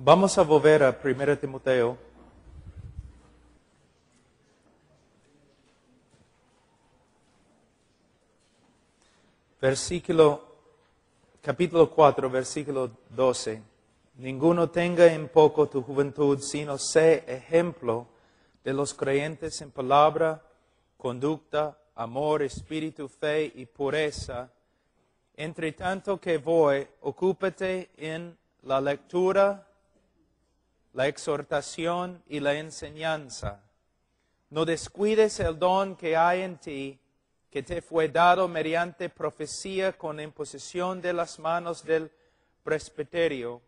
Vamos a volver a 1 Timoteo. Capítulo 4, versículo 12. Ninguno tenga en poco tu juventud, sino sé ejemplo de los creyentes en palabra, conducta, amor, espíritu, fe y pureza. Entre tanto que voy, ocúpate en la lectura, la exhortación y la enseñanza. No descuides el don que hay en ti, que te fue dado mediante profecía con imposición de las manos del presbiterio.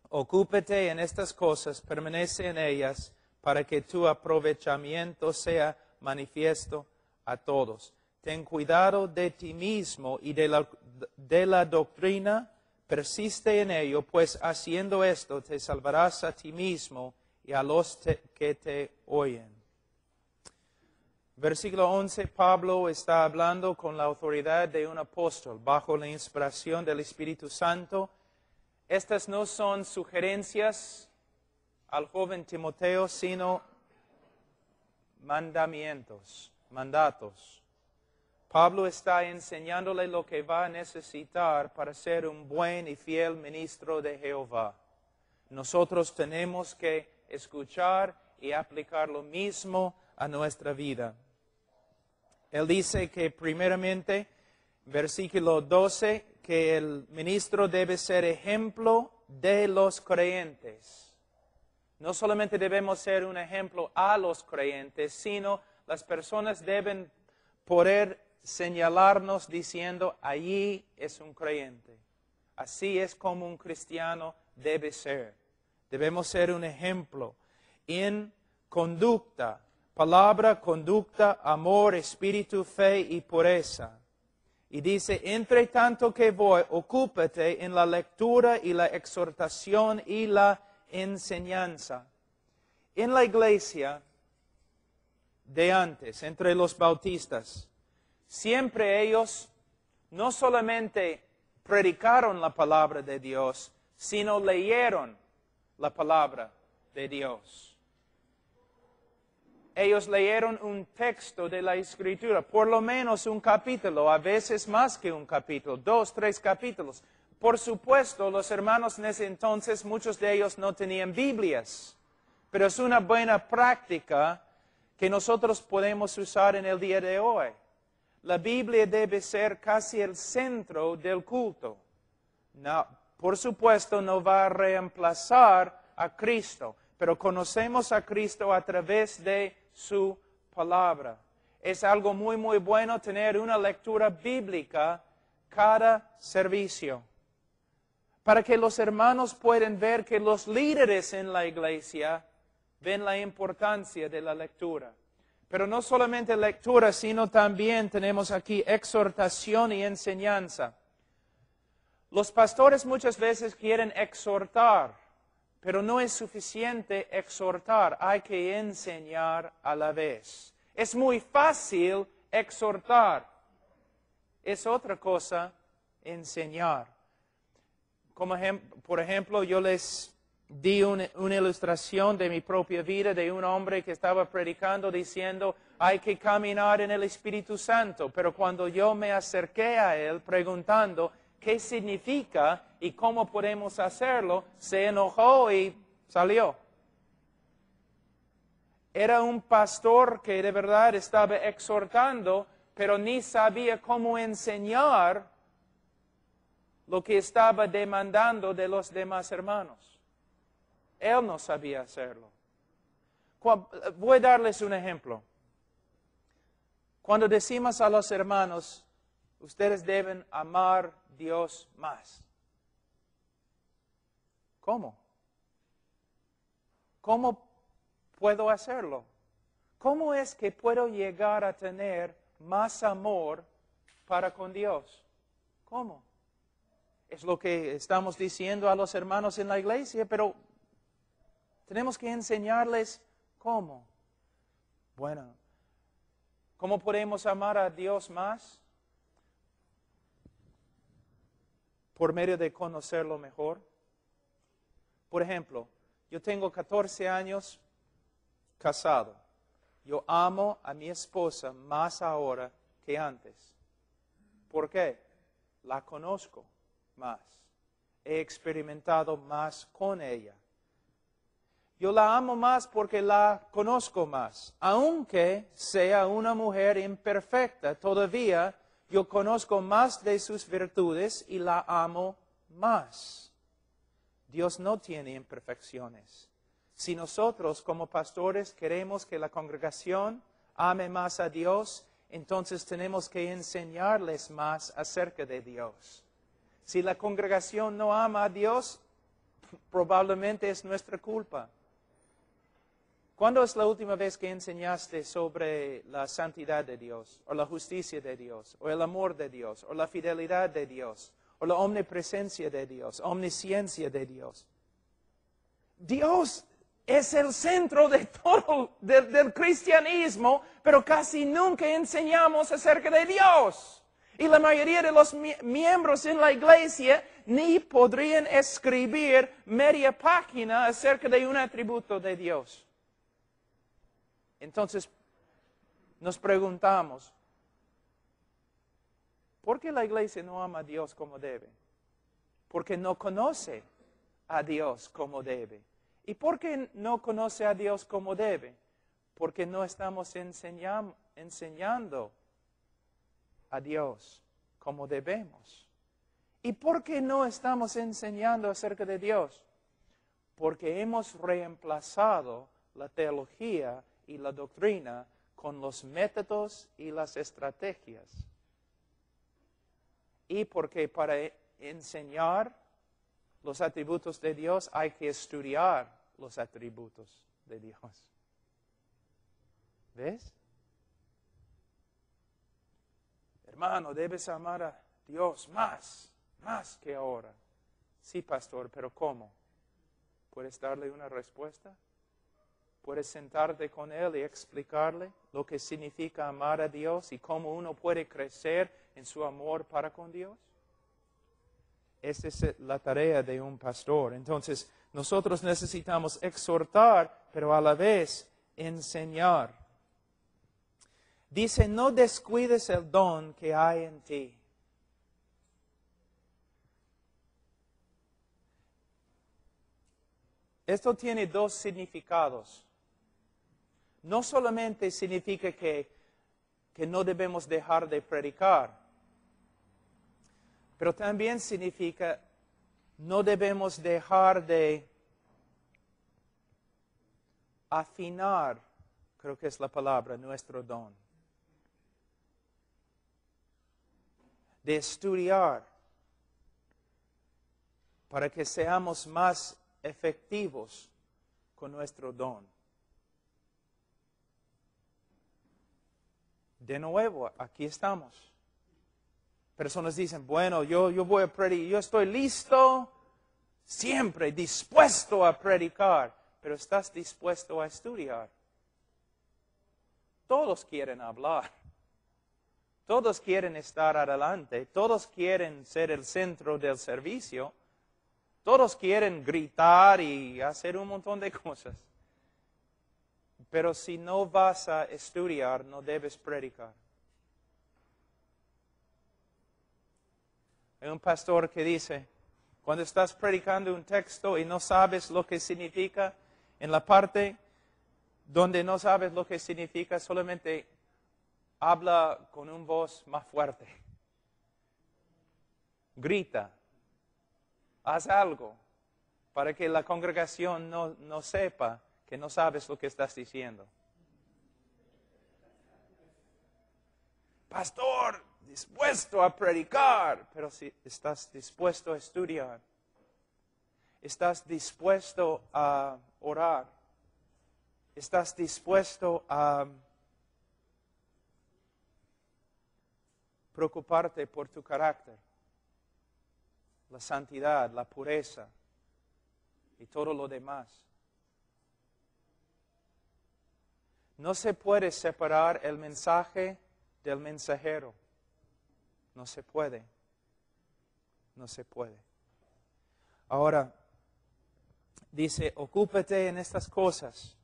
Ocúpate en estas cosas, permanece en ellas, para que tu aprovechamiento sea manifiesto a todos. Ten cuidado de ti mismo y de la doctrina, persiste en ello, pues haciendo esto te salvarás a ti mismo y a los que te oyen. Versículo 11, Pablo está hablando con la autoridad de un apóstol, bajo la inspiración del Espíritu Santo. Estas no son sugerencias al joven Timoteo, sino mandatos. Pablo está enseñándole lo que va a necesitar para ser un buen y fiel ministro de Jehová. Nosotros tenemos que escuchar y aplicar lo mismo a nuestra vida. Él dice que primeramente, versículo 12, que el ministro debe ser ejemplo de los creyentes. No solamente debemos ser un ejemplo a los creyentes, sino las personas deben poder señalarnos diciendo, allí es un creyente. Así es como un cristiano debe ser. Debemos ser un ejemplo en conducta, palabra, conducta, amor, espíritu, fe y pureza. Y dice, entre tanto que voy, ocúpate en la lectura y la exhortación y la enseñanza. En la iglesia de antes, entre los bautistas, siempre ellos no solamente predicaron la palabra de Dios, sino leyeron la palabra de Dios. Ellos leyeron un texto de la Escritura, por lo menos un capítulo, a veces más que un capítulo, 2, 3 capítulos. Por supuesto, los hermanos en ese entonces, muchos de ellos no tenían Biblias, pero es una buena práctica que nosotros podemos usar en el día de hoy. La Biblia debe ser casi el centro del culto. No, por supuesto, no va a reemplazar a Cristo, pero conocemos a Cristo a través de su palabra. Es algo muy, muy bueno tener una lectura bíblica cada servicio, para que los hermanos puedan ver que los líderes en la iglesia ven la importancia de la lectura. Pero no solamente lectura, sino también tenemos aquí exhortación y enseñanza. Los pastores muchas veces quieren exhortar, pero no es suficiente exhortar, hay que enseñar a la vez. Es muy fácil exhortar, es otra cosa enseñar. Como por ejemplo, yo les di una ilustración de mi propia vida de un hombre que estaba predicando diciendo, hay que caminar en el Espíritu Santo. Pero cuando yo me acerqué a él preguntando qué significa y cómo podemos hacerlo, se enojó y salió. Era un pastor que de verdad estaba exhortando, pero ni sabía cómo enseñar lo que estaba demandando de los demás hermanos. Él no sabía hacerlo. Voy a darles un ejemplo. Cuando decimos a los hermanos, ustedes deben amar a Dios más. ¿Cómo? ¿Cómo puedo hacerlo? ¿Cómo es que puedo llegar a tener más amor para con Dios? ¿Cómo? Es lo que estamos diciendo a los hermanos en la iglesia, pero tenemos que enseñarles cómo. Bueno, ¿cómo podemos amar a Dios más? Por medio de conocerlo mejor. Por ejemplo, yo tengo 14 años casado. Yo amo a mi esposa más ahora que antes. ¿Por qué? La conozco más. He experimentado más con ella. Yo la amo más porque la conozco más. Aunque sea una mujer imperfecta, todavía yo conozco más de sus virtudes y la amo más. Dios no tiene imperfecciones. Si nosotros como pastores queremos que la congregación ame más a Dios, entonces tenemos que enseñarles más acerca de Dios. Si la congregación no ama a Dios, probablemente es nuestra culpa. ¿Cuándo es la última vez que enseñaste sobre la santidad de Dios, o la justicia de Dios, o el amor de Dios, o la fidelidad de Dios, o la omnipresencia de Dios, omnisciencia de Dios? Dios es el centro de todo del cristianismo, pero casi nunca enseñamos acerca de Dios. Y la mayoría de los miembros en la iglesia ni podrían escribir media página acerca de un atributo de Dios. Entonces, nos preguntamos, ¿por qué la iglesia no ama a Dios como debe? Porque no conoce a Dios como debe. ¿Y por qué no conoce a Dios como debe? Porque no estamos enseñando a Dios como debemos. ¿Y por qué no estamos enseñando acerca de Dios? Porque hemos reemplazado la teología y la doctrina con los métodos y las estrategias. Y porque para enseñar los atributos de Dios hay que estudiar los atributos de Dios. ¿Ves? Hermano, debes amar a Dios más que ahora. Sí, pastor, pero ¿cómo? ¿Puedes darle una respuesta? ¿Puedes sentarte con Él y explicarle lo que significa amar a Dios y cómo uno puede crecer en su amor para con Dios? Esa es la tarea de un pastor. Entonces, nosotros necesitamos exhortar, pero a la vez enseñar. Dice, no descuides el don que hay en ti. Esto tiene dos significados. No solamente significa que no debemos dejar de predicar, pero también significa no debemos dejar de afinar, creo que es la palabra, nuestro don. De estudiar para que seamos más efectivos con nuestro don. De nuevo, aquí estamos. Personas dicen, bueno, yo voy a predicar, yo estoy listo, siempre dispuesto a predicar, pero ¿estás dispuesto a estudiar? Todos quieren hablar, todos quieren estar adelante, todos quieren ser el centro del servicio, todos quieren gritar y hacer un montón de cosas. Pero si no vas a estudiar, no debes predicar. Hay un pastor que dice, cuando estás predicando un texto y no sabes lo que significa, en la parte donde no sabes lo que significa, solamente habla con una voz más fuerte. Grita. Haz algo para que la congregación no sepa que no sabes lo que estás diciendo. Pastor, dispuesto a predicar, pero si estás dispuesto a estudiar, estás dispuesto a orar, estás dispuesto a preocuparte por tu carácter, la santidad, la pureza y todo lo demás. No se puede separar el mensaje del mensajero. No se puede. No se puede. Ahora, dice, ocúpate en estas cosas.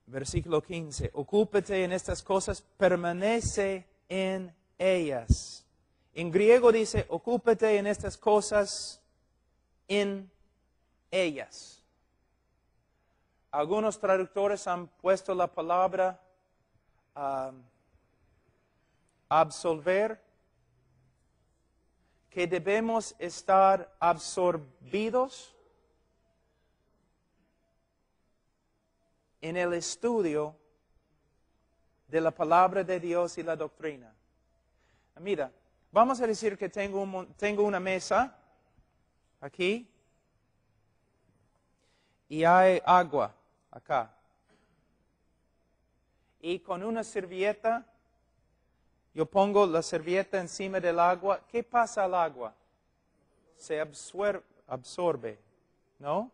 Versículo 15, ocúpate en estas cosas, permanece en ellas. En griego dice, ocúpate en estas cosas, en ellas. Algunos traductores han puesto la palabra absolver, que debemos estar absorbidos en el estudio de la palabra de Dios y la doctrina. Mira, vamos a decir que tengo una mesa aquí y hay agua acá. Y con una servilleta, yo pongo la servilleta encima del agua. ¿Qué pasa al agua? Se absorbe, ¿no?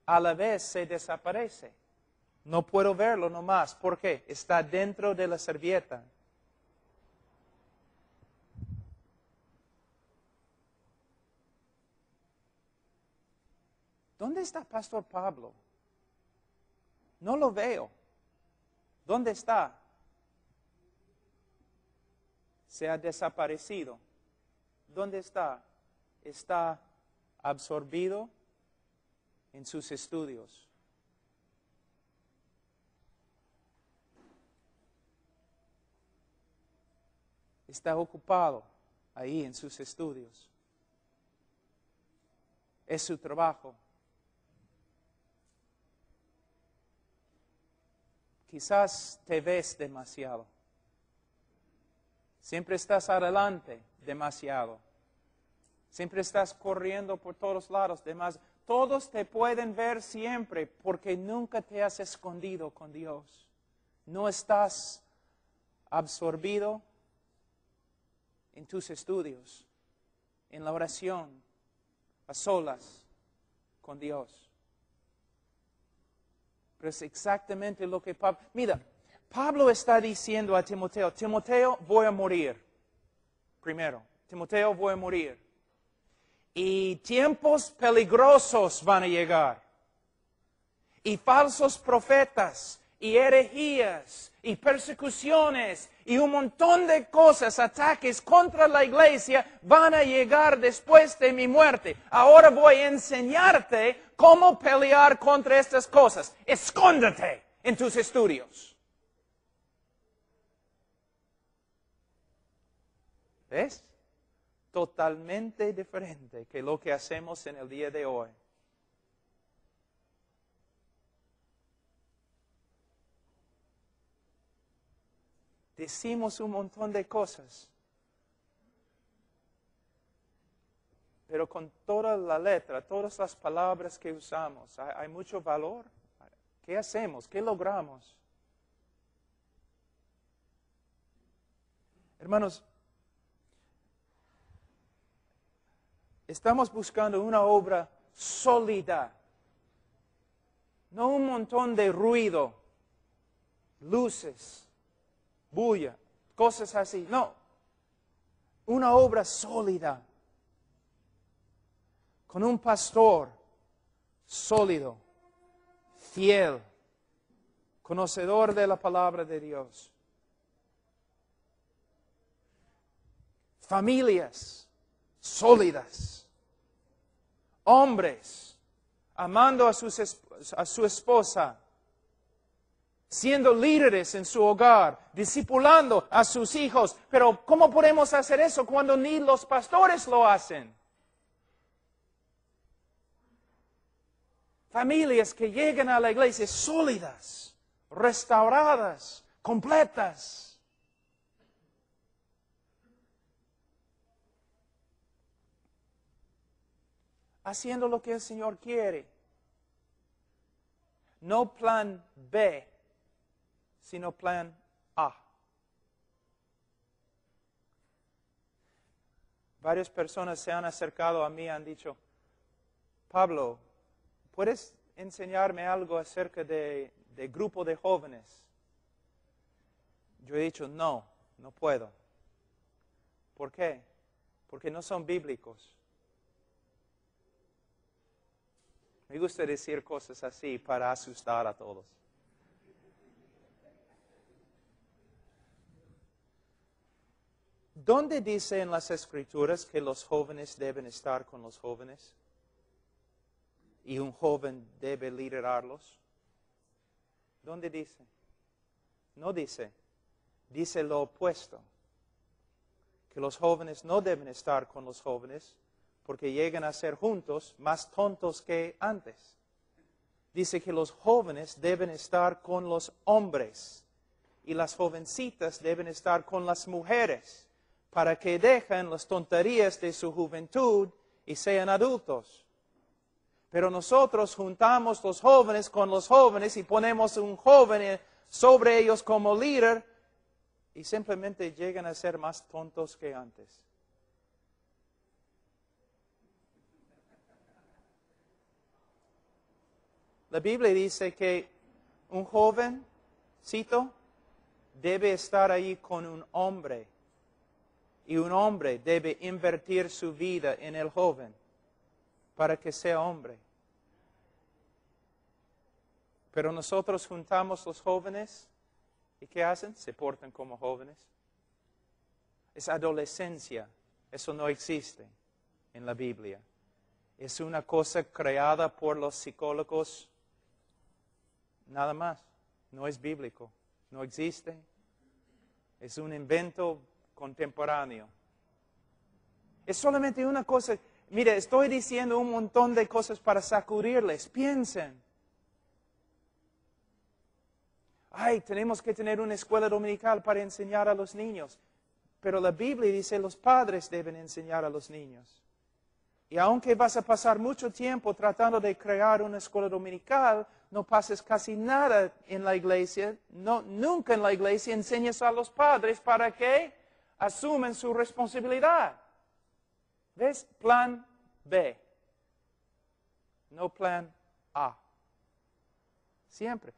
A la vez se desaparece. No puedo verlo nomás. ¿Por qué? Está dentro de la servilleta. ¿Dónde está Pastor Pablo? No lo veo. ¿Dónde está? Se ha desaparecido. ¿Dónde está? Está absorbido en sus estudios. Está ocupado ahí en sus estudios. Es su trabajo. Quizás te ves demasiado. Siempre estás adelante demasiado. Siempre estás corriendo por todos lados demasiado. Todos te pueden ver siempre porque nunca te has escondido con Dios. No estás absorbido en tus estudios, en la oración, a solas con Dios. Pero es exactamente lo que Pablo... Mira, Pablo está diciendo a Timoteo, Timoteo, voy a morir. Primero, Timoteo, voy a morir. Y tiempos peligrosos van a llegar. Y falsos profetas, y herejías, y persecuciones, y un montón de cosas, ataques contra la iglesia van a llegar después de mi muerte. Ahora voy a enseñarte cómo pelear contra estas cosas. Escóndete en tus estudios. ¿Ves? Totalmente diferente que lo que hacemos en el día de hoy. Decimos un montón de cosas, pero con toda la letra, todas las palabras que usamos, hay mucho valor. ¿Qué hacemos? ¿Qué logramos? Hermanos, estamos buscando una obra sólida, no un montón de ruido, luces, bulla, cosas así. No, una obra sólida, con un pastor sólido, fiel, conocedor de la palabra de Dios. Familias sólidas, hombres amando a su esposa, siendo líderes en su hogar, discipulando a sus hijos. Pero ¿cómo podemos hacer eso cuando ni los pastores lo hacen? Familias que llegan a la iglesia sólidas, restauradas, completas. Haciendo lo que el Señor quiere. No plan B, sino plan A. Varias personas se han acercado a mí y han dicho, Pablo, ¿puedes enseñarme algo acerca de grupo de jóvenes? Yo he dicho, no puedo. ¿Por qué? Porque no son bíblicos. Me gusta decir cosas así para asustar a todos. ¿Dónde dice en las Escrituras que los jóvenes deben estar con los jóvenes? Y un joven debe liderarlos. ¿Dónde dice? No dice. Dice lo opuesto. Que los jóvenes no deben estar con los jóvenes porque llegan a ser juntos más tontos que antes. Dice que los jóvenes deben estar con los hombres y las jovencitas deben estar con las mujeres para que dejen las tonterías de su juventud y sean adultos. Pero nosotros juntamos los jóvenes con los jóvenes y ponemos un joven sobre ellos como líder y simplemente llegan a ser más tontos que antes. La Biblia dice que un jovencito debe estar ahí con un hombre. Y un hombre debe invertir su vida en el joven para que sea hombre. Pero nosotros juntamos los jóvenes y ¿qué hacen? Se portan como jóvenes. Es adolescencia. Eso no existe en la Biblia. Es una cosa creada por los psicólogos. Nada más. No es bíblico. No existe. Es un invento contemporáneo. Es solamente una cosa. Mire, estoy diciendo un montón de cosas para sacudirles. Piensen. Ay, tenemos que tener una escuela dominical para enseñar a los niños. Pero la Biblia dice los padres deben enseñar a los niños. Y aunque vas a pasar mucho tiempo tratando de crear una escuela dominical, no pases casi nada en la iglesia, nunca en la iglesia enseñas a los padres para que asumen su responsabilidad. ¿Ves? Plan B. No plan A. Siempre.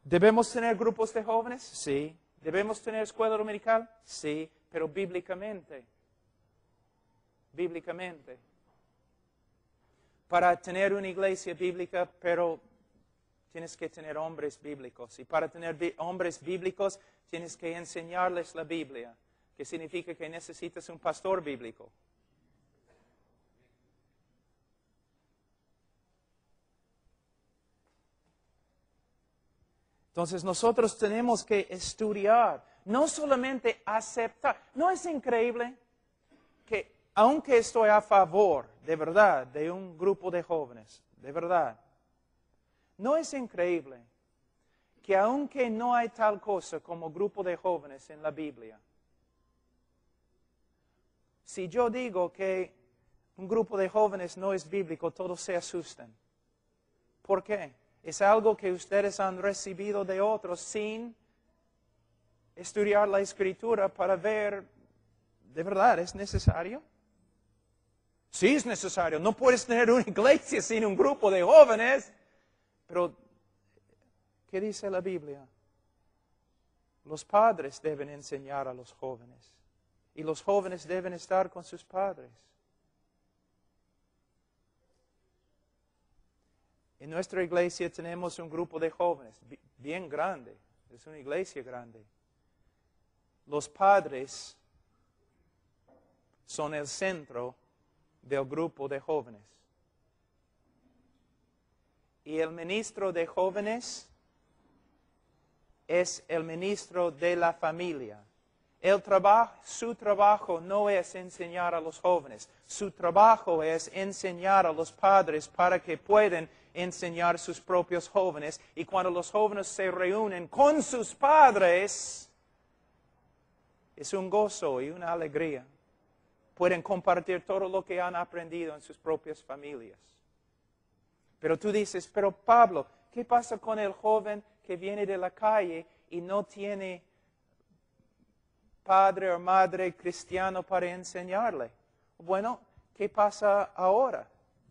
¿Debemos tener grupos de jóvenes? Sí. ¿Debemos tener escuela dominical? Sí. Pero bíblicamente. Bíblicamente. Para tener una iglesia bíblica, pero tienes que tener hombres bíblicos. Y para tener hombres bíblicos, tienes que enseñarles la Biblia. Que significa que necesitas un pastor bíblico. Entonces nosotros tenemos que estudiar, no solamente aceptar. ¿No es increíble que aunque estoy a favor, de verdad, de un grupo de jóvenes, de verdad, no es increíble que aunque no hay tal cosa como grupo de jóvenes en la Biblia, si yo digo que un grupo de jóvenes no es bíblico, todos se asustan. ¿Por qué? Es algo que ustedes han recibido de otros sin estudiar la Escritura para ver, ¿de verdad es necesario? Sí es necesario. No puedes tener una iglesia sin un grupo de jóvenes. Pero, ¿qué dice la Biblia? Los padres deben enseñar a los jóvenes. Y los jóvenes deben estar con sus padres. En nuestra iglesia tenemos un grupo de jóvenes bien grande. Es una iglesia grande. Los padres son el centro del grupo de jóvenes. Y el ministro de jóvenes es el ministro de la familia. Su trabajo no es enseñar a los jóvenes. Su trabajo es enseñar a los padres para que puedan enseñar a sus propios jóvenes. Y cuando los jóvenes se reúnen con sus padres, es un gozo y una alegría. Pueden compartir todo lo que han aprendido en sus propias familias. Pero tú dices, pero Pablo, ¿qué pasa con el joven que viene de la calle y no tiene padre o madre cristiano para enseñarle? Bueno, ¿qué pasa ahora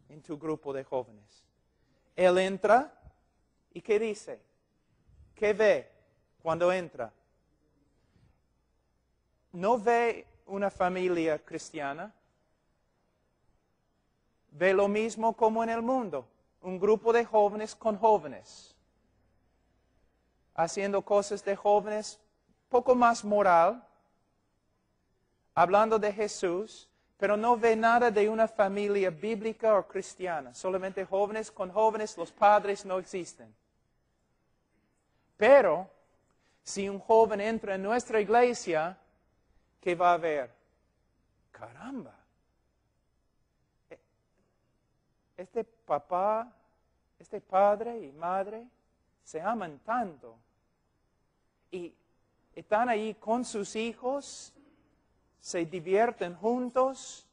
en tu grupo de jóvenes? Él entra y ¿qué dice? ¿Qué ve cuando entra? No ve una familia cristiana. Ve lo mismo como en el mundo. un grupo de jóvenes con jóvenes, haciendo cosas de jóvenes poco más moral, hablando de Jesús, pero no ve nada de una familia bíblica o cristiana, solamente jóvenes con jóvenes, los padres no existen. Pero, si un joven entra en nuestra iglesia, ¿qué va a ver? Caramba, este papá, este padre y madre se aman tanto y están ahí con sus hijos, se divierten juntos,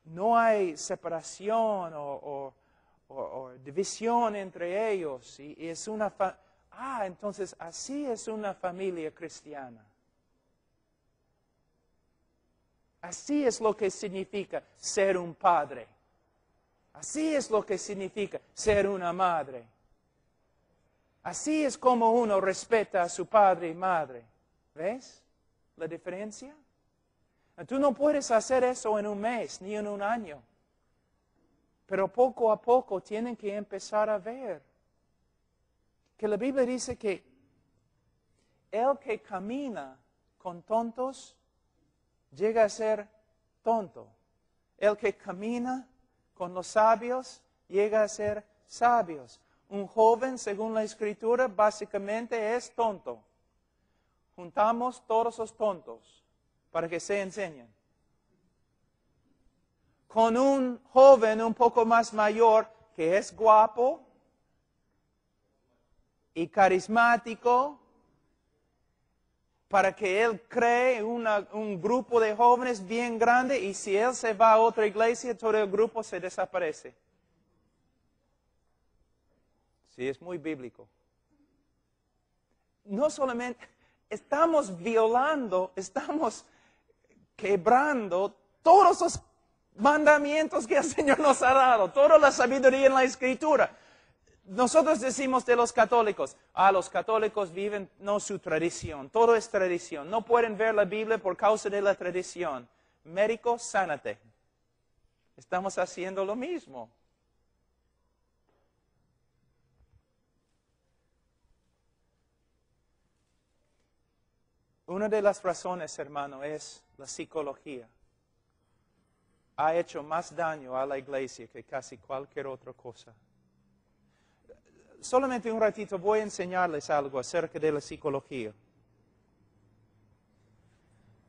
no hay separación o división entre ellos. Y es entonces así es una familia cristiana. Así es lo que significa ser un padre. Así es lo que significa ser una madre. Así es como uno respeta a su padre y madre. ¿Ves la diferencia? Tú no puedes hacer eso en un mes ni en un año. Pero poco a poco tienen que empezar a ver que la Biblia dice que el que camina con tontos llega a ser tonto. El que camina con los sabios llega a ser sabios. Un joven, según la Escritura, básicamente es tonto. Juntamos todos los tontos para que se enseñen. Con un joven un poco más mayor que es guapo y carismático, para que él cree un grupo de jóvenes bien grande, y si él se va a otra iglesia, todo el grupo se desaparece. Sí, es muy bíblico. No solamente estamos violando, estamos quebrando todos los mandamientos que el Señor nos ha dado, toda la sabiduría en la Escritura. Nosotros decimos de los católicos, los católicos viven, no su tradición, todo es tradición. No pueden ver la Biblia por causa de la tradición. Médico, sánate. Estamos haciendo lo mismo. Una de las razones, hermano, es la psicología. Ha hecho más daño a la iglesia que casi cualquier otra cosa. Solamente un ratito voy a enseñarles algo acerca de la psicología.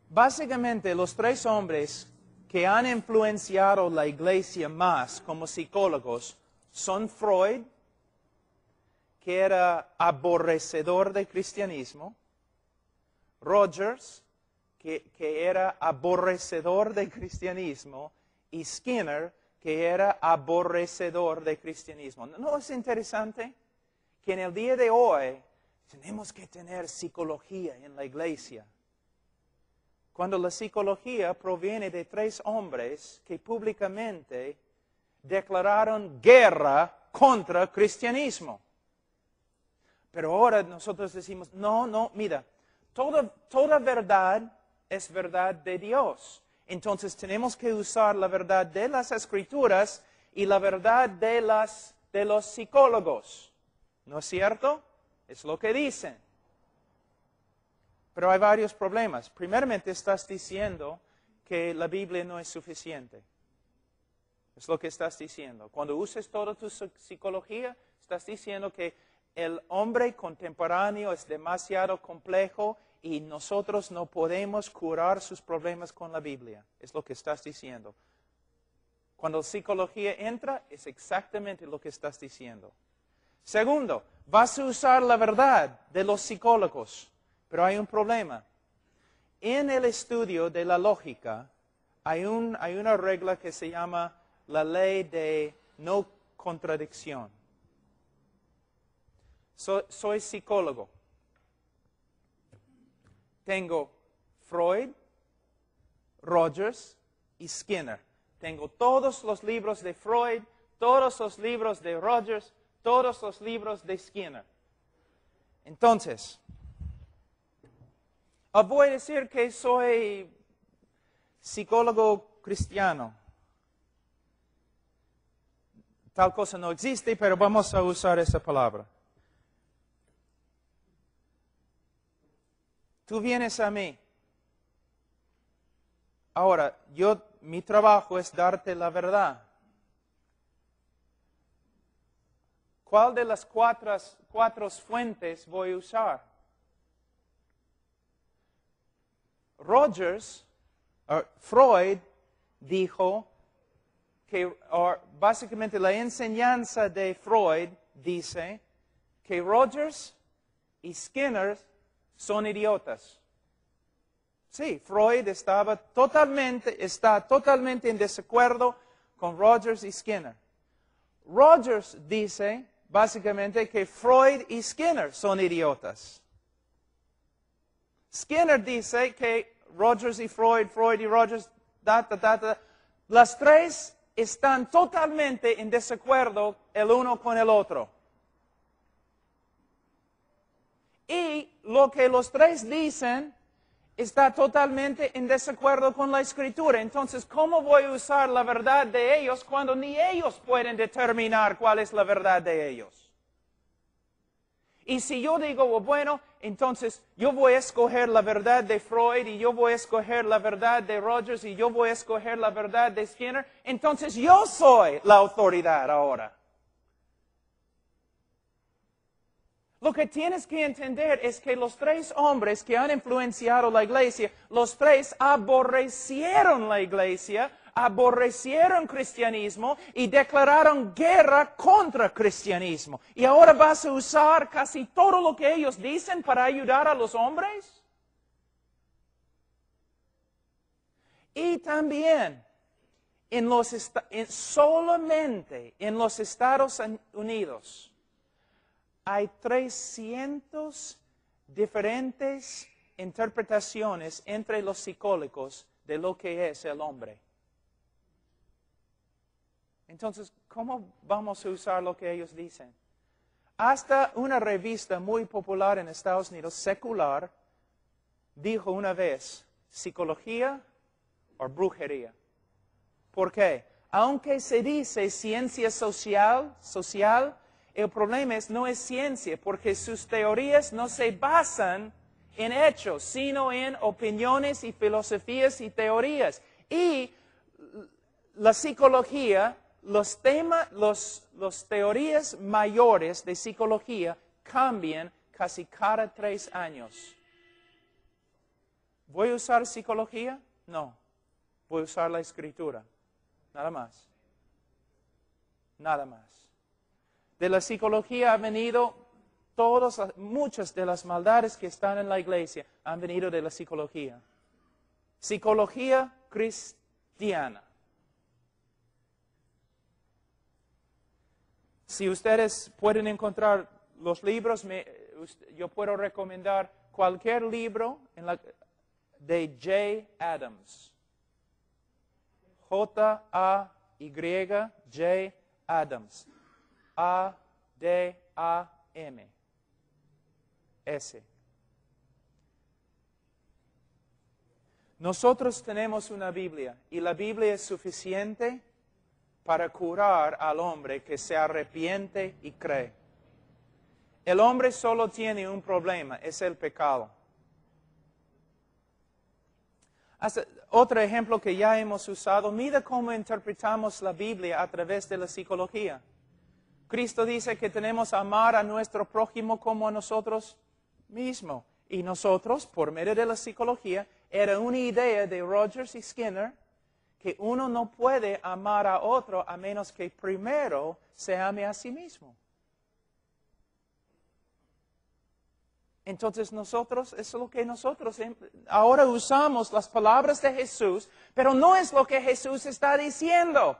Básicamente, los tres hombres que han influenciado la iglesia más como psicólogos son Freud, que era aborrecedor del cristianismo, Rogers, que era aborrecedor del cristianismo, y Skinner, que era aborrecedor del cristianismo. ¿No es interesante que en el día de hoy tenemos que tener psicología en la iglesia? Cuando la psicología proviene de tres hombres que públicamente declararon guerra contra el cristianismo. Pero ahora nosotros decimos, no, mira, toda verdad es verdad de Dios. Entonces tenemos que usar la verdad de las Escrituras y la verdad de los psicólogos. ¿No es cierto? Es lo que dicen. Pero hay varios problemas. Primeramente, estás diciendo que la Biblia no es suficiente. Es lo que estás diciendo. Cuando uses toda tu psicología, estás diciendo que el hombre contemporáneo es demasiado complejo y nosotros no podemos curar sus problemas con la Biblia. Es lo que estás diciendo. Cuando la psicología entra, es exactamente lo que estás diciendo. Segundo, vas a usar la verdad de los psicólogos, pero hay un problema. En el estudio de la lógica, hay una regla que se llama la ley de no contradicción. Soy psicólogo. Tengo Freud, Rogers y Skinner. Tengo todos los libros de Freud, todos los libros de Rogers, todos los libros de Skinner. Entonces, voy a decir que soy psicólogo cristiano. tal cosa no existe, pero vamos a usar esa palabra. Tú vienes a mí. Ahora, mi trabajo es darte la verdad. ¿Cuál de las cuatro fuentes voy a usar? Freud dijo que, básicamente la enseñanza de Freud dice que Rogers y Skinner son idiotas. Sí, Freud está totalmente en desacuerdo con Rogers y Skinner. Rogers dice básicamente que Freud y Skinner son idiotas. Skinner dice que Rogers y Freud y Rogers, las tres están totalmente en desacuerdo el uno con el otro. Y lo que los tres dicen está totalmente en desacuerdo con la Escritura. Entonces, ¿cómo voy a usar la verdad de ellos cuando ni ellos pueden determinar cuál es la verdad de ellos? Y si yo digo, bueno, entonces yo voy a escoger la verdad de Freud y yo voy a escoger la verdad de Rogers y yo voy a escoger la verdad de Skinner, entonces yo soy la autoridad ahora. Lo que tienes que entender es que los tres hombres que han influenciado la iglesia, los tres aborrecieron la iglesia, aborrecieron cristianismo y declararon guerra contra cristianismo. ¿Y ahora vas a usar casi todo lo que ellos dicen para ayudar a los hombres? Y también, solamente en los Estados Unidos, hay 300 diferentes interpretaciones entre los psicólogos de lo que es el hombre. Entonces, ¿cómo vamos a usar lo que ellos dicen? Hasta una revista muy popular en Estados Unidos, secular, dijo una vez, psicología o brujería. ¿Por qué? Aunque se dice ciencia social, el problema no es ciencia, porque sus teorías no se basan en hechos, sino en opiniones y filosofías y teorías. Y la psicología, las teorías mayores de psicología cambian casi cada 3 años. ¿Voy a usar psicología? No. Voy a usar la Escritura. Nada más. Nada más. De la psicología han venido muchas de las maldades que están en la iglesia han venido de la psicología. Psicología cristiana. Si ustedes pueden encontrar los libros, yo puedo recomendar cualquier libro de J. Adams. J. Adams. A-D-A-M-S. Nosotros tenemos una Biblia y la Biblia es suficiente para curar al hombre que se arrepiente y cree. El hombre solo tiene un problema, es el pecado. Otro ejemplo que ya hemos usado, mira cómo interpretamos la Biblia a través de la psicología. Cristo dice que tenemos que amar a nuestro prójimo como a nosotros mismos. Y nosotros, por medio de la psicología, era una idea de Rogers y Skinner que uno no puede amar a otro a menos que primero se ame a sí mismo. Entonces eso es lo que nosotros ahora usamos las palabras de Jesús, pero no es lo que Jesús está diciendo.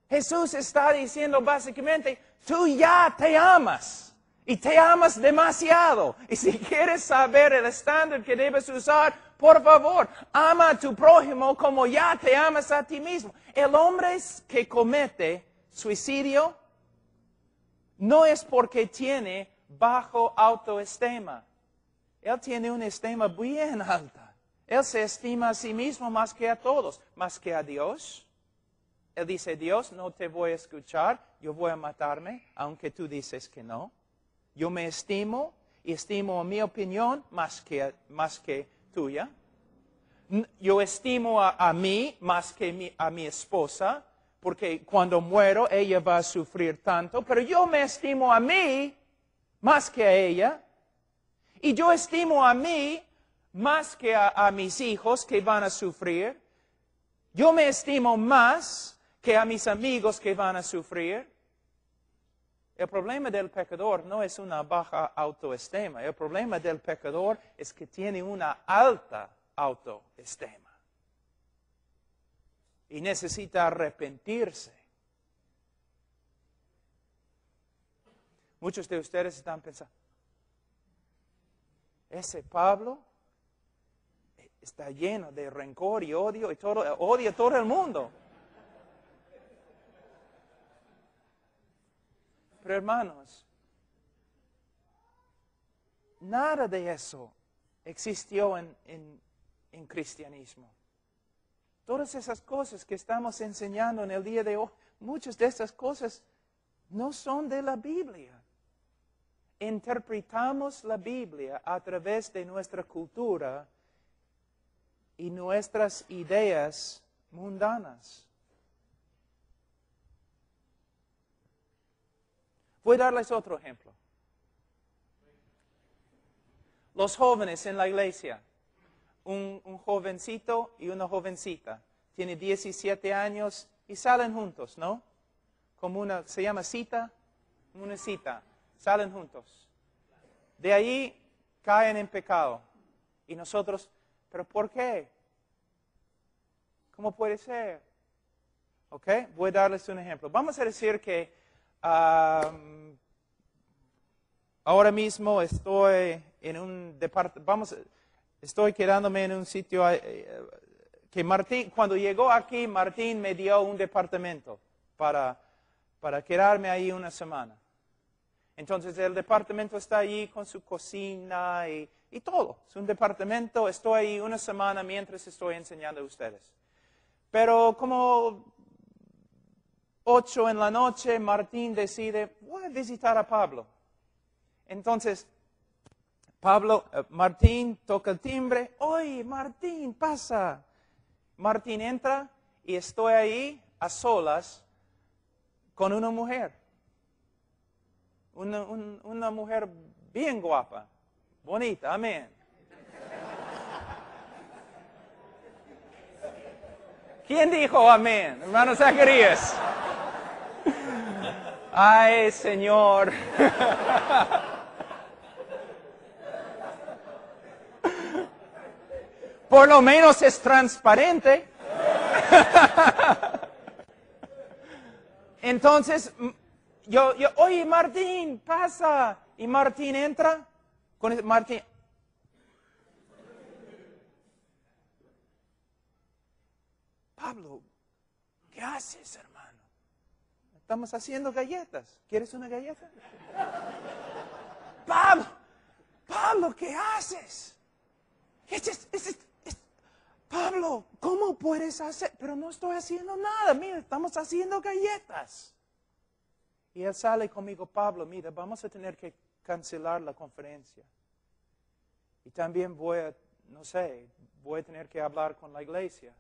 Jesús está diciendo básicamente, tú ya te amas y te amas demasiado. Y si quieres saber el estándar que debes usar, por favor, ama a tu prójimo como ya te amas a ti mismo. El hombre que comete suicidio no es porque tiene bajo autoestima. Él tiene una estima bien alta. Él se estima a sí mismo más que a todos, más que a Dios. Él dice, Dios, no te voy a escuchar, yo voy a matarme, aunque tú dices que no. Yo me estimo y estimo mi opinión más que tuya. Yo estimo a mí más que a mi esposa, porque cuando muero ella va a sufrir tanto, pero yo me estimo a mí más que a ella. Y yo estimo a mí más que a mis hijos que van a sufrir. Yo me estimo más que a mis amigos que van a sufrir. El problema del pecador no es una baja autoestima. El problema del pecador es que tiene una alta autoestima. Y necesita arrepentirse. Muchos de ustedes están pensando, ese Pablo está lleno de rencor y odio y odia a todo el mundo. Pero hermanos, nada de eso existió en cristianismo. Todas esas cosas que estamos enseñando en el día de hoy, muchas de esas cosas no son de la Biblia. Interpretamos la Biblia a través de nuestra cultura y nuestras ideas mundanas. Voy a darles otro ejemplo. Los jóvenes en la iglesia, un jovencito y una jovencita, tiene 17 años y salen juntos, ¿no? Se llama cita, una cita, salen juntos. De ahí caen en pecado. Y nosotros, ¿pero por qué? ¿Cómo puede ser? ¿Ok? Voy a darles un ejemplo. Vamos a decir que ahora mismo estoy en un departamento, estoy quedándome en un sitio que Martín, cuando llegó aquí, Martín me dio un departamento para quedarme ahí una semana. Entonces el departamento está allí con su cocina y todo. Es un departamento, estoy ahí una semana mientras estoy enseñando a ustedes. Pero como 8 p.m, Martín decide, voy a visitar a Pablo. Entonces, Martín toca el timbre. Oye, Martín, pasa. Martín entra y estoy ahí a solas con una mujer. Una mujer bien guapa, bonita, amén. ¿Quién dijo amén? Hermano Zacarías. Ay, Señor. Por lo menos es transparente. Entonces, oye, Martín, pasa. Y Martín entra. Martín. Pablo, ¿qué haces, hermano? Estamos haciendo galletas. ¿Quieres una galleta? Pablo, ¿qué haces? Pablo, ¿cómo puedes hacer? Pero no estoy haciendo nada. Mira, estamos haciendo galletas. Y él sale conmigo, Pablo, mira, vamos a tener que cancelar la conferencia. Y también voy a tener que hablar con la iglesia.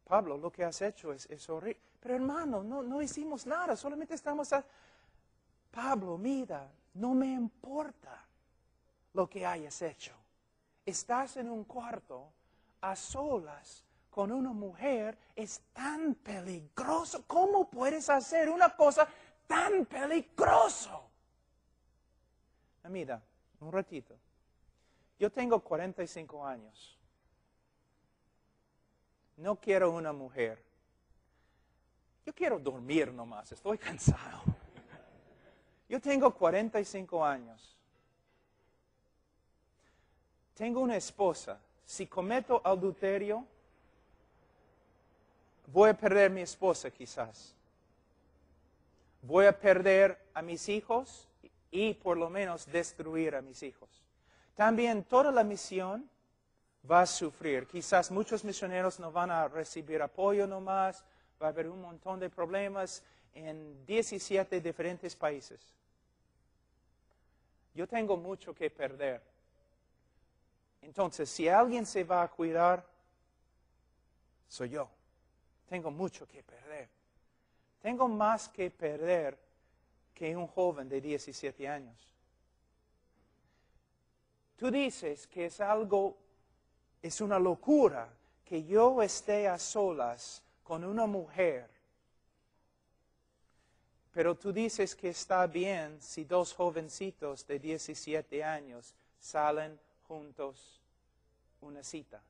Pablo, lo que has hecho es horrible. Pero hermano, no hicimos nada, solamente estamos Pablo, mira, no me importa lo que hayas hecho. Estás en un cuarto a solas con una mujer, es tan peligroso. ¿Cómo puedes hacer una cosa tan peligrosa? Mira, un ratito. Yo tengo 45 años. No quiero una mujer. Yo quiero dormir nomás, estoy cansado. Yo tengo 45 años. Tengo una esposa. Si cometo adulterio, voy a perder a mi esposa quizás. Voy a perder a mis hijos y por lo menos destruir a mis hijos. También toda la misión va a sufrir. Quizás muchos misioneros no van a recibir apoyo nomás. va a haber un montón de problemas en 17 diferentes países. Yo tengo mucho que perder. Entonces, si alguien se va a cuidar, soy yo. Tengo mucho que perder. Tengo más que perder que un joven de 17 años. Tú dices que es una locura que yo esté a solas con una mujer. Pero tú dices que está bien si dos jovencitos de 17 años salen juntos una cita.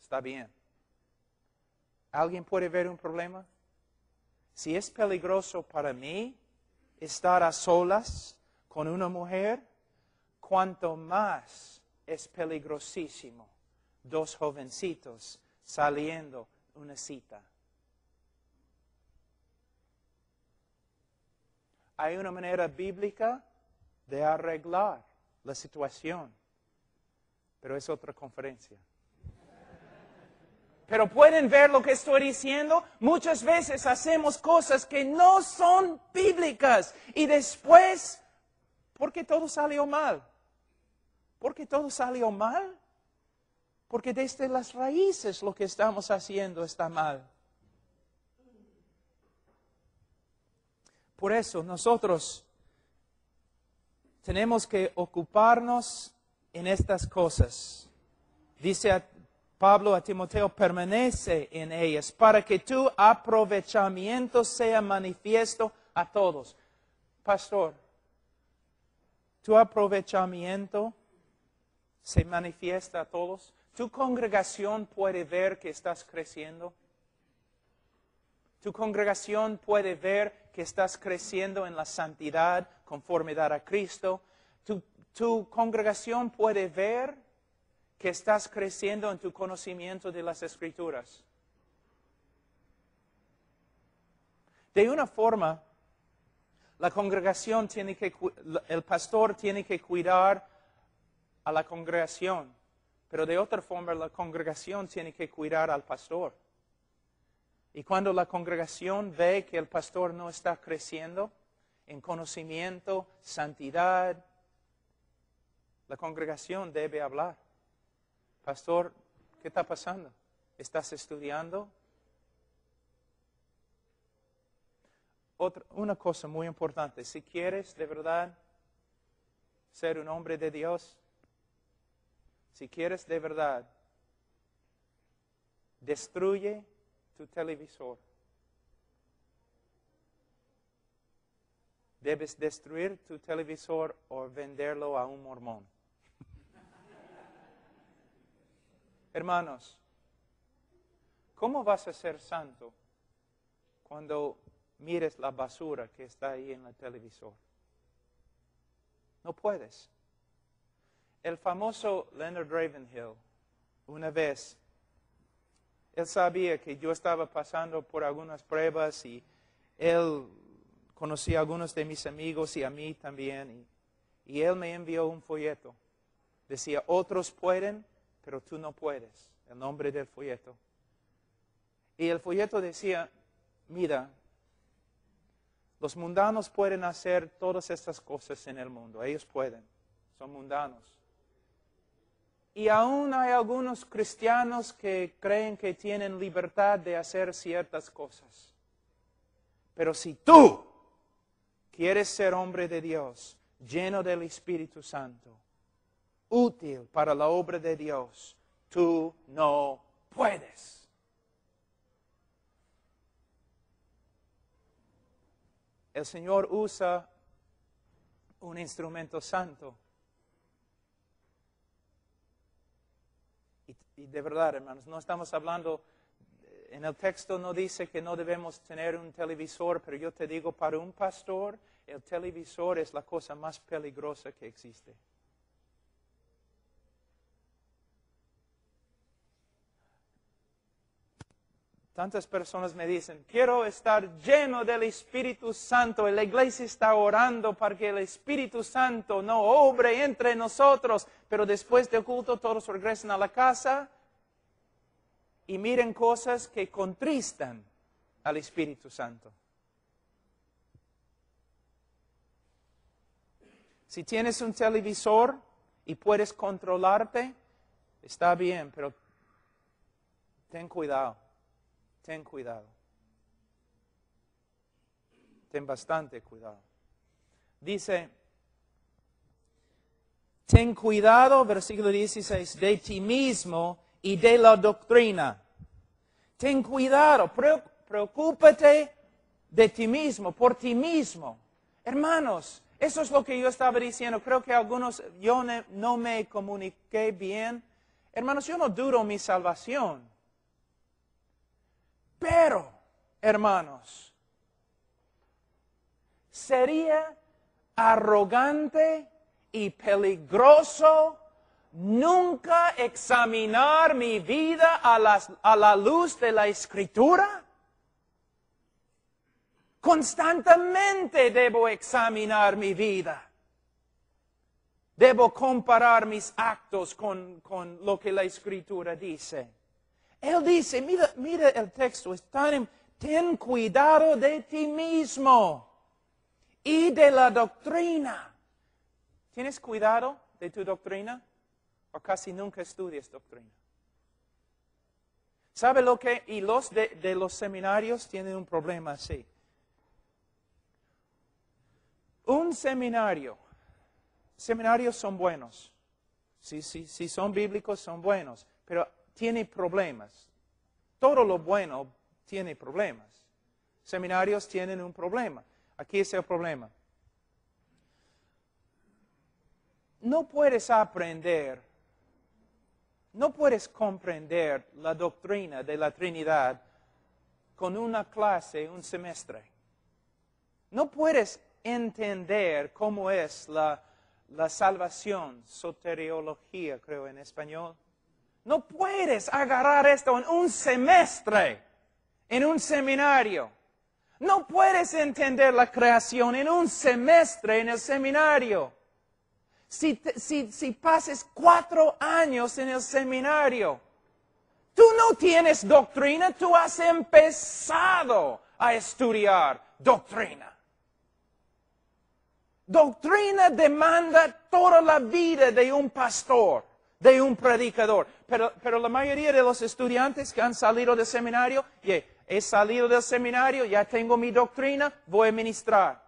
Está bien. ¿Alguien puede ver un problema? Si es peligroso para mí estar a solas con una mujer, cuanto más es peligrosísimo dos jovencitos saliendo una cita. Hay una manera bíblica de arreglar la situación, pero es otra conferencia. Pero pueden ver lo que estoy diciendo. Muchas veces hacemos cosas que no son bíblicas y después, ¿por qué todo salió mal? ¿Por qué todo salió mal? Porque desde las raíces lo que estamos haciendo está mal. Por eso nosotros tenemos que ocuparnos en estas cosas. Dice Pablo a Timoteo, permanece en ellas para que tu aprovechamiento sea manifiesto a todos. Pastor, ¿tu aprovechamiento se manifiesta a todos? ¿Tu congregación puede ver que estás creciendo? ¿Tu congregación puede ver que estás creciendo en la santidad, conformidad a Cristo? ¿Tu congregación puede ver que estás creciendo en tu conocimiento de las Escrituras? De una forma, la congregación el pastor tiene que cuidar a la congregación, pero de otra forma la congregación tiene que cuidar al pastor. Y cuando la congregación ve que el pastor no está creciendo en conocimiento, santidad, la congregación debe hablar. Pastor, ¿qué está pasando? ¿Estás estudiando? Una cosa muy importante, si quieres de verdad ser un hombre de Dios, si quieres de verdad, destruye tu televisor. Debes destruir tu televisor o venderlo a un mormón. Hermanos, ¿cómo vas a ser santo cuando mires la basura que está ahí en el televisor? No puedes. El famoso Leonard Ravenhill, una vez, él sabía que yo estaba pasando por algunas pruebas y él conocía a algunos de mis amigos y a mí también. Y él me envió un folleto. Decía, otros pueden, pero tú no puedes. El nombre del folleto. Y el folleto decía, mira, los mundanos pueden hacer todas estas cosas en el mundo. Ellos pueden. Son mundanos. Y aún hay algunos cristianos que creen que tienen libertad de hacer ciertas cosas. Pero si tú quieres ser hombre de Dios, lleno del Espíritu Santo, útil para la obra de Dios, tú no puedes. El Señor usa un instrumento santo. Y de verdad, hermanos, no estamos hablando, en el texto no dice que no debemos tener un televisor, pero yo te digo, para un pastor, el televisor es la cosa más peligrosa que existe. Tantas personas me dicen, quiero estar lleno del Espíritu Santo, y la iglesia está orando para que el Espíritu Santo no obre entre nosotros, pero después del culto todos regresan a la casa. y miren cosas que contristan al Espíritu Santo. Si tienes un televisor y puedes controlarte, está bien, pero ten cuidado, ten cuidado. Ten bastante cuidado. Dice, ten cuidado, versículo 16, de ti mismo y de la doctrina. Ten cuidado, preocúpate de ti mismo, por ti mismo. Hermanos, eso es lo que yo estaba diciendo. Creo que yo no me comuniqué bien. Hermanos, yo no dudo mi salvación. Pero, hermanos, sería arrogante y peligroso nunca examinar mi vida a la luz de la Escritura. Constantemente debo examinar mi vida. Debo comparar mis actos con lo que la Escritura dice. Él dice, mira el texto, ten cuidado de ti mismo y de la doctrina. ¿Tienes cuidado de tu doctrina? ¿O casi nunca estudias doctrina? ¿Sabe lo que? Y los de los seminarios tienen un problema así. Seminarios son buenos. Si son bíblicos, son buenos. Pero tiene problemas. Todo lo bueno tiene problemas. Seminarios tienen un problema. Aquí es el problema. No puedes comprender la doctrina de la Trinidad con una clase, un semestre. No puedes entender cómo es la salvación, soteriología, creo en español. No puedes agarrar esto en un semestre, en un seminario. No puedes entender la creación en un semestre en el seminario. Si pases 4 años en el seminario, tú no tienes doctrina, tú has empezado a estudiar doctrina. Doctrina demanda toda la vida de un pastor, de un predicador. Pero la mayoría de los estudiantes que han salido del seminario, he salido del seminario, ya tengo mi doctrina, voy a ministrar.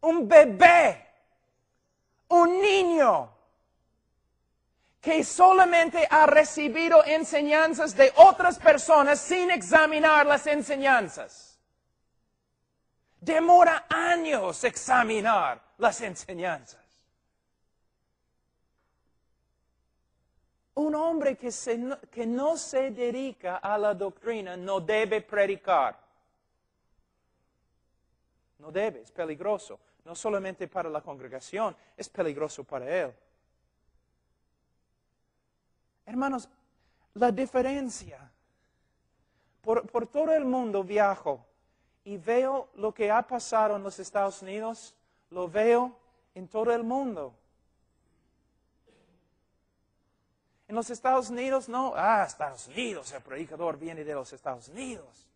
Un bebé, un niño, que solamente ha recibido enseñanzas de otras personas sin examinar las enseñanzas. Demora años examinar las enseñanzas. Un hombre que no se dedica a la doctrina no debe predicar. No debe, es peligroso. No solamente para la congregación, es peligroso para él. Hermanos, la diferencia. Por todo el mundo viajo y veo lo que ha pasado en los Estados Unidos, lo veo en todo el mundo. En los Estados Unidos, no, Estados Unidos, el predicador viene de los Estados Unidos.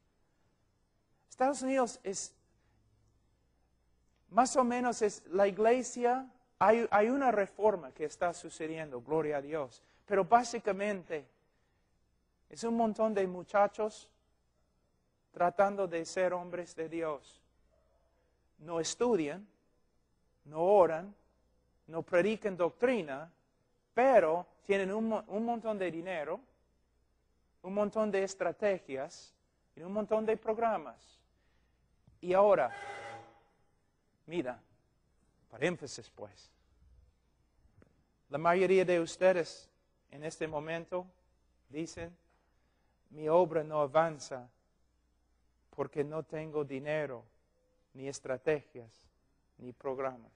Estados Unidos es, más o menos es la iglesia, hay una reforma que está sucediendo, gloria a Dios. Pero básicamente es un montón de muchachos tratando de ser hombres de Dios. No estudian, no oran, no predican doctrina, pero tienen un montón de dinero, un montón de estrategias y un montón de programas. Y ahora, mira, para énfasis pues, la mayoría de ustedes en este momento dicen, mi obra no avanza porque no tengo dinero, ni estrategias, ni programas,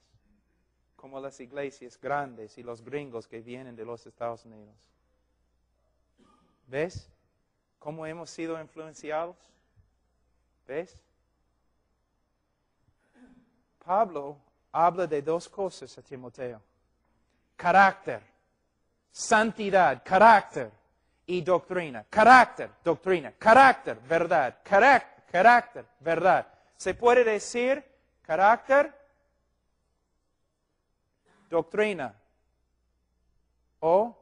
como las iglesias grandes y los gringos que vienen de los Estados Unidos. ¿Ves cómo hemos sido influenciados? ¿Ves? Pablo habla de 2 cosas a Timoteo. Carácter, santidad, carácter y doctrina. Carácter, doctrina. Carácter, verdad. Carácter, verdad. Se puede decir carácter, doctrina o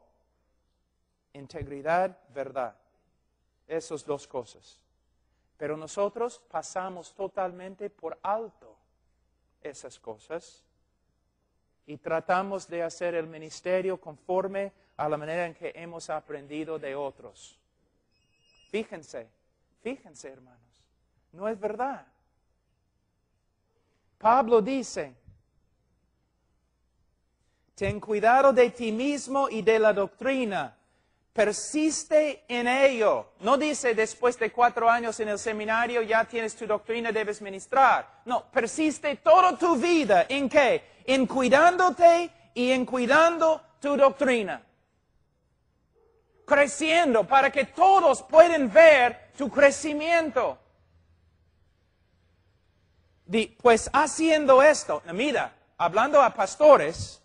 integridad, verdad. Esas dos cosas. Pero nosotros pasamos totalmente por alto esas cosas y tratamos de hacer el ministerio conforme a la manera en que hemos aprendido de otros. Fíjense, hermanos, no es verdad. Pablo dice, ten cuidado de ti mismo y de la doctrina. Persiste en ello. No dice después de 4 años en el seminario ya tienes tu doctrina, debes ministrar. No, persiste toda tu vida. ¿En qué? En cuidándote y en cuidando tu doctrina. Creciendo para que todos puedan ver tu crecimiento. Pues haciendo esto, mira, hablando a pastores,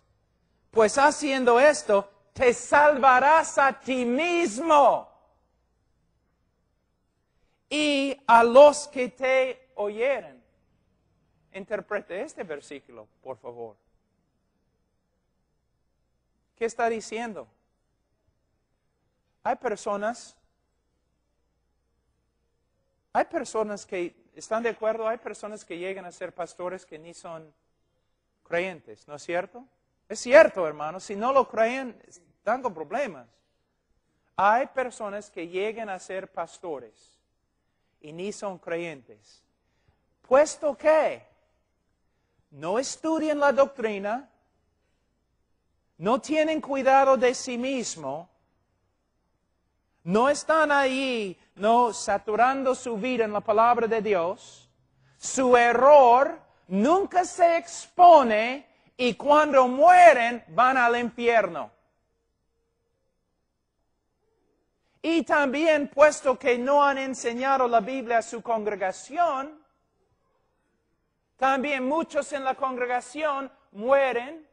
pues haciendo esto, te salvarás a ti mismo y a los que te oyeren. Interprete este versículo, por favor. ¿Qué está diciendo? Hay personas que están de acuerdo, hay personas que llegan a ser pastores que ni son creyentes, ¿no es cierto? Es cierto, hermanos, si no lo creen, están con problemas. Hay personas que llegan a ser pastores y ni son creyentes, puesto que no estudian la doctrina, no tienen cuidado de sí mismo, no están ahí, no saturando su vida en la palabra de Dios, su error nunca se expone y cuando mueren van al infierno. Y también, puesto que no han enseñado la Biblia a su congregación, también muchos en la congregación mueren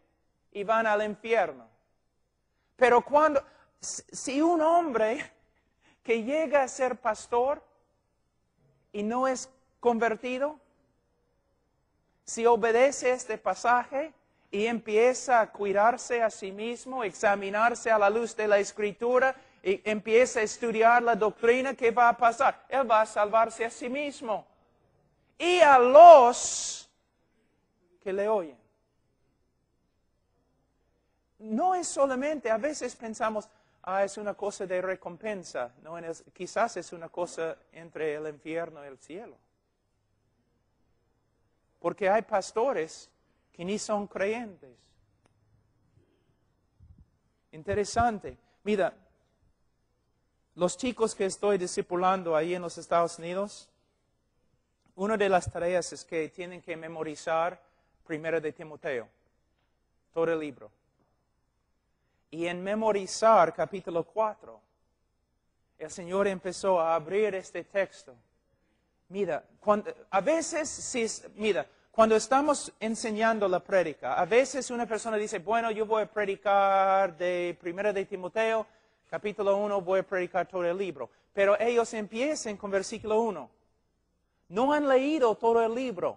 y van al infierno. Pero si un hombre que llega a ser pastor y no es convertido, si obedece este pasaje y empieza a cuidarse a sí mismo, examinarse a la luz de la Escritura y empieza a estudiar la doctrina, ¿qué va a pasar? Él va a salvarse a sí mismo y a los que le oyen. No es solamente, a veces pensamos, es una cosa de recompensa. No, quizás es una cosa entre el infierno y el cielo. Porque hay pastores que ni son creyentes. Interesante. Mira, los chicos que estoy discipulando ahí en los Estados Unidos, una de las tareas es que tienen que memorizar 1 de Timoteo, todo el libro. Y en memorizar capítulo 4, el Señor empezó a abrir este texto. Mira, cuando estamos enseñando la prédica, a veces una persona dice, bueno, yo voy a predicar de 1 de Timoteo, capítulo 1, voy a predicar todo el libro. Pero ellos empiezan con versículo 1. No han leído todo el libro.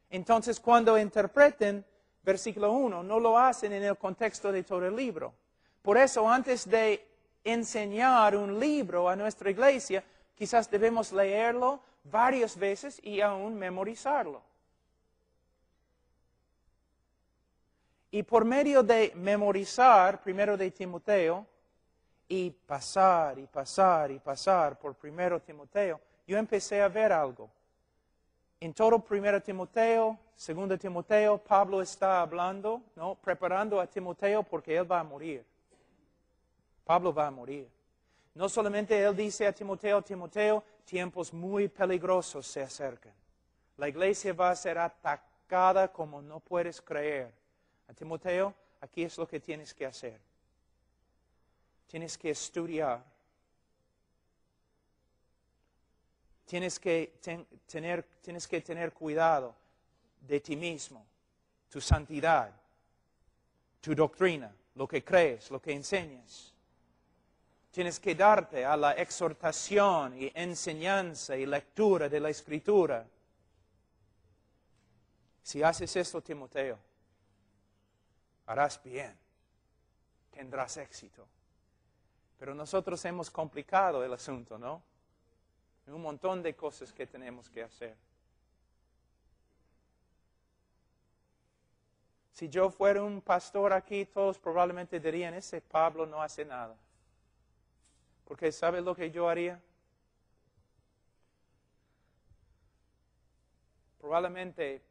Entonces, cuando interpreten versículo 1, no lo hacen en el contexto de todo el libro. Por eso, antes de enseñar un libro a nuestra iglesia, quizás debemos leerlo varias veces y aún memorizarlo. Y por medio de memorizar 1 de Timoteo y pasar por 1 Timoteo, yo empecé a ver algo. En todo 1 Timoteo, 2 Timoteo, Pablo está hablando, ¿no? Preparando a Timoteo porque él va a morir. Pablo va a morir. No solamente él dice a Timoteo, tiempos muy peligrosos se acercan. La iglesia va a ser atacada como no puedes creer. A Timoteo, aquí es lo que tienes que hacer. Tienes que estudiar. Tienes que tener cuidado de ti mismo, tu santidad, tu doctrina, lo que crees, lo que enseñas. Tienes que darte a la exhortación y enseñanza y lectura de la Escritura. Si haces esto, Timoteo, harás bien, tendrás éxito. Pero nosotros hemos complicado el asunto, ¿no? Hay un montón de cosas que tenemos que hacer. Si yo fuera un pastor aquí, todos probablemente dirían, ese Pablo no hace nada. Porque ¿sabe lo que yo haría? Probablemente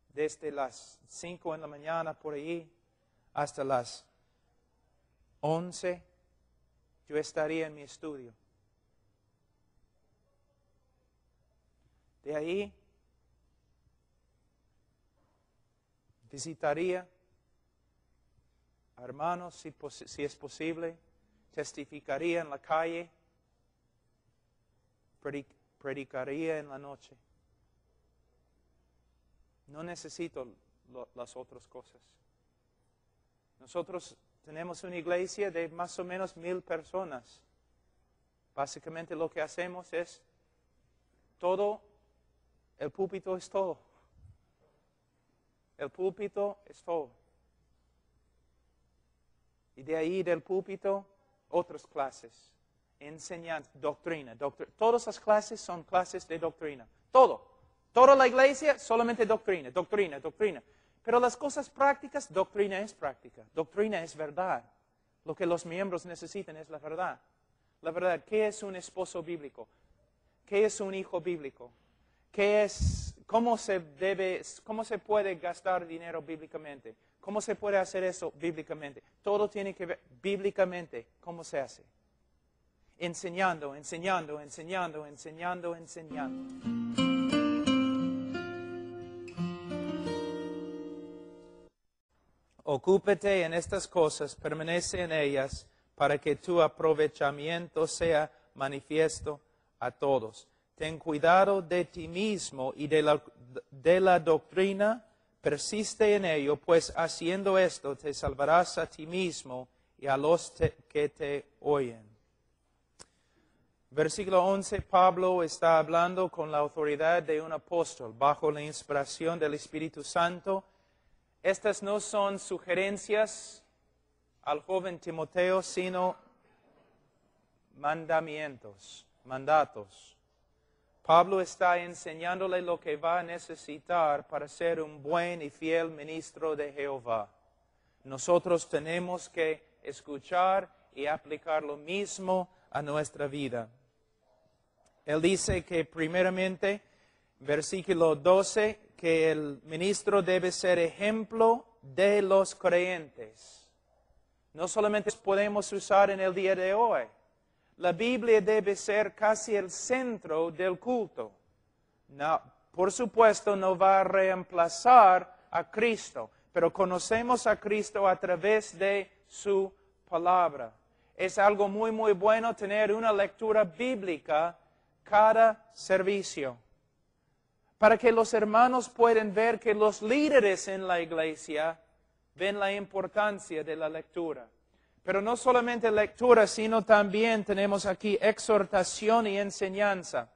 desde las 5 de la mañana por ahí hasta las 11, yo estaría en mi estudio. De ahí visitaría a hermanos si es posible, testificaría en la calle, predicaría en la noche. No necesito las otras cosas. Nosotros tenemos una iglesia de más o menos 1,000 personas. Básicamente lo que hacemos es todo, el púlpito es todo. El púlpito es todo. Y de ahí del púlpito, otras clases. Enseñanza, doctrina. Todas las clases son clases de doctrina. Todo. Toda la iglesia, solamente doctrina, doctrina, doctrina. Pero las cosas prácticas, doctrina es práctica. Doctrina es verdad. Lo que los miembros necesitan es la verdad. La verdad, ¿qué es un esposo bíblico? ¿Qué es un hijo bíblico? ¿Cómo se puede gastar dinero bíblicamente? ¿Cómo se puede hacer eso bíblicamente? Todo tiene que ver bíblicamente. ¿Cómo se hace? Enseñando, enseñando, enseñando, enseñando, enseñando. Ocúpate en estas cosas, permanece en ellas, para que tu aprovechamiento sea manifiesto a todos. Ten cuidado de ti mismo y de la doctrina, persiste en ello, pues haciendo esto te salvarás a ti mismo y a los que te oyen. Versículo 11, Pablo está hablando con la autoridad de un apóstol, bajo la inspiración del Espíritu Santo. Estas no son sugerencias al joven Timoteo, sino mandatos. Pablo está enseñándole lo que va a necesitar para ser un buen y fiel ministro de Jehová. Nosotros tenemos que escuchar y aplicar lo mismo a nuestra vida. Él dice que primeramente, versículo 12, que el ministro debe ser ejemplo de los creyentes. No solamente podemos usar en el día de hoy. La Biblia debe ser casi el centro del culto. No, por supuesto, no va a reemplazar a Cristo, pero conocemos a Cristo a través de su palabra. Es algo muy, muy bueno tener una lectura bíblica cada servicio, para que los hermanos puedan ver que los líderes en la iglesia ven la importancia de la lectura. Pero no solamente lectura, sino también tenemos aquí exhortación y enseñanza.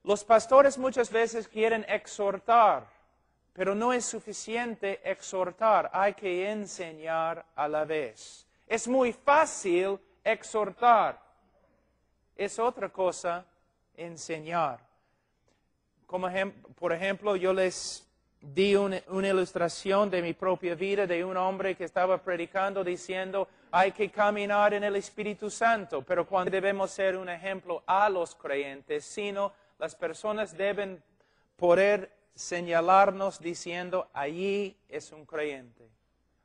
Los pastores muchas veces quieren exhortar, pero no es suficiente exhortar, hay que enseñar a la vez. Es muy fácil exhortar, es otra cosa enseñar. Por ejemplo, yo les di una ilustración de mi propia vida de un hombre que estaba predicando diciendo hay que caminar en el Espíritu Santo, pero cuando debemos ser un ejemplo a los creyentes, sino las personas deben poder señalarnos diciendo allí es un creyente.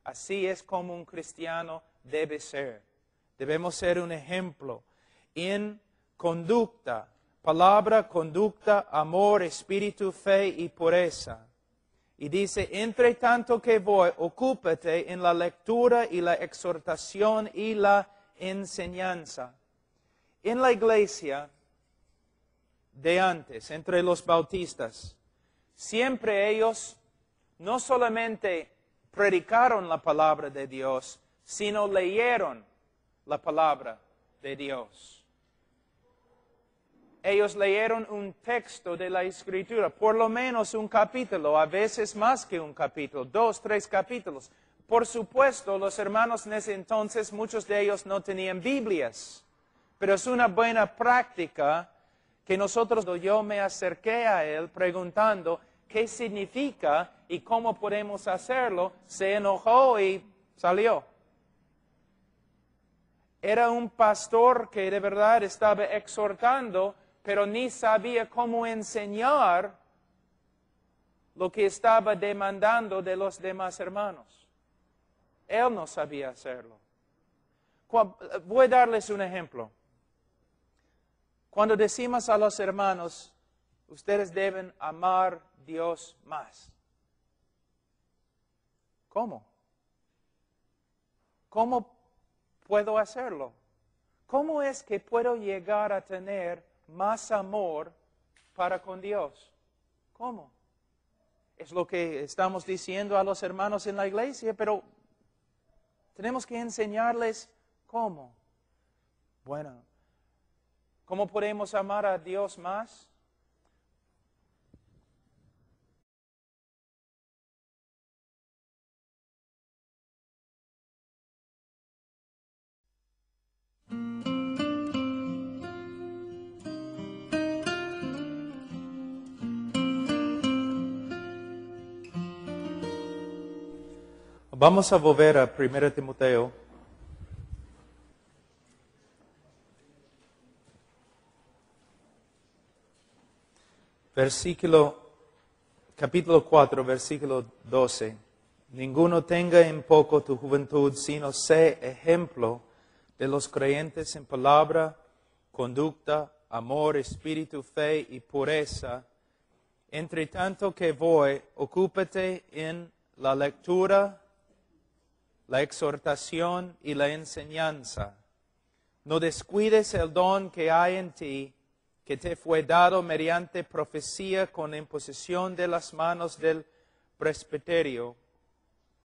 Así es como un cristiano debe ser. Debemos ser un ejemplo en conducta, palabra, conducta, amor, espíritu, fe y pureza. Y dice, entre tanto que voy, ocúpate en la lectura y la exhortación y la enseñanza. En la iglesia de antes, entre los bautistas, siempre ellos no solamente predicaron la palabra de Dios, sino leyeron la palabra de Dios. Ellos leyeron un texto de la Escritura, por lo menos un capítulo, a veces más que un capítulo, 2, 3 capítulos. Por supuesto, los hermanos en ese entonces, muchos de ellos no tenían Biblias, pero es una buena práctica que nosotros, yo me acerqué a él preguntando qué significa y cómo podemos hacerlo, se enojó y salió. Era un pastor que de verdad estaba exhortando, pero ni sabía cómo enseñar lo que estaba demandando de los demás hermanos. Él no sabía hacerlo. Voy a darles un ejemplo. Cuando decimos a los hermanos, ustedes deben amar a Dios más. ¿Cómo? ¿Cómo puedo hacerlo? ¿Cómo es que puedo llegar a tener más amor para con Dios? ¿Cómo? Es lo que estamos diciendo a los hermanos en la iglesia, pero tenemos que enseñarles cómo. Bueno, ¿cómo podemos amar a Dios más? Vamos a volver a 1 Timoteo. Capítulo 4, versículo 12. Ninguno tenga en poco tu juventud, sino sé ejemplo de los creyentes en palabra, conducta, amor, espíritu, fe y pureza. Entre tanto que voy, ocúpate en la lectura, la exhortación y la enseñanza. No descuides el don que hay en ti, que te fue dado mediante profecía con imposición de las manos del presbiterio.